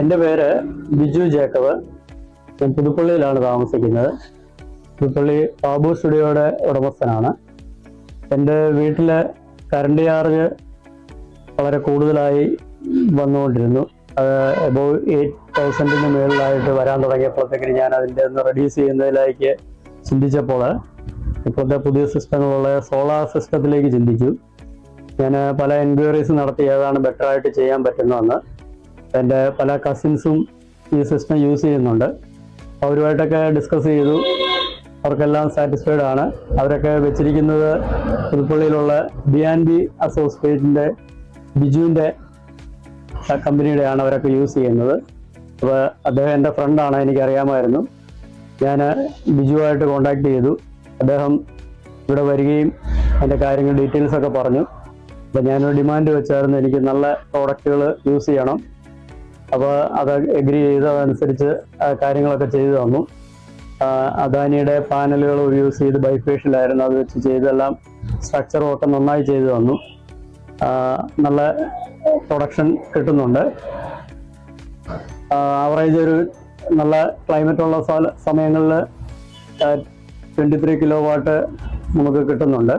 എൻ്റെ പേര് ബിജു ജേക്കബ്. ഞാൻ പുതുപ്പള്ളിയിലാണ് താമസിക്കുന്നത്. പുതുപ്പള്ളി ബാബു സ്റ്റുഡിയോയുടെ ഉടമസ്ഥനാണ്. എൻ്റെ വീട്ടിലെ കറണ്ട് ചാർജ് വളരെ കൂടുതലായി വന്നുകൊണ്ടിരുന്നു. അത് എബോവ് 8,000 മുകളിലായിട്ട് വരാൻ തുടങ്ങിയപ്പോഴത്തേക്കിന് ഞാൻ അതിൻ്റെ ഒന്ന് റെഡ്യൂസ് ചെയ്യുന്നതിലേക്ക് ചിന്തിച്ചപ്പോൾ ഇപ്പോഴത്തെ പുതിയ സിസ്റ്റങ്ങളുള്ള സോളാർ സിസ്റ്റത്തിലേക്ക് ചിന്തിച്ചു. ഞാൻ പല എൻക്വയറീസ് നടത്തി ഏതാണ് ബെറ്ററായിട്ട് ചെയ്യാൻ പറ്റുന്നതെന്ന്. എൻ്റെ പല കസിൻസും ഈ സിസ്റ്റം യൂസ് ചെയ്യുന്നുണ്ട്. അവരുമായിട്ടൊക്കെ ഡിസ്കസ് ചെയ്തു. അവർക്കെല്ലാം സാറ്റിസ്ഫൈഡ് ആണ്. അവരൊക്കെ വെച്ചിരിക്കുന്നത് പുതുപ്പള്ളിയിലുള്ള ബി അസോസിയേറ്റിൻ്റെ ബിജുവിൻ്റെ കമ്പനിയുടെയാണ് അവരൊക്കെ യൂസ് ചെയ്യുന്നത്. അപ്പോൾ അദ്ദേഹം എൻ്റെ ഫ്രണ്ടാണ്, എനിക്കറിയാമായിരുന്നു. ഞാൻ ബിജുവായിട്ട് കോണ്ടാക്ട് ചെയ്തു. അദ്ദേഹം ഇവിടെ വരികയും അതിൻ്റെ കാര്യങ്ങൾ ഡീറ്റെയിൽസൊക്കെ പറഞ്ഞു. അപ്പോൾ ഞാനൊരു ഡിമാൻഡ് വെച്ചായിരുന്നു, എനിക്ക് നല്ല പ്രോഡക്റ്റുകൾ യൂസ് ചെയ്യണം. അപ്പോൾ അത് എഗ്രി ചെയ്ത് അതനുസരിച്ച് കാര്യങ്ങളൊക്കെ ചെയ്തു തന്നു. അദാനിയുടെ പാനലുകൾ യൂസ് ചെയ്ത് ബൈഫേഷ്യലായിരുന്നു, അത് വെച്ച് ചെയ്തെല്ലാം സ്ട്രക്ചറും ഒക്കെ നന്നായി ചെയ്തു തന്നു. നല്ല പ്രൊഡക്ഷൻ കിട്ടുന്നുണ്ട്. ആവറേജ് ഒരു നല്ല ക്ലൈമറ്റുള്ള സമയങ്ങളിൽ 23 കിലോ വാട്ട് നമുക്ക് കിട്ടുന്നുണ്ട്.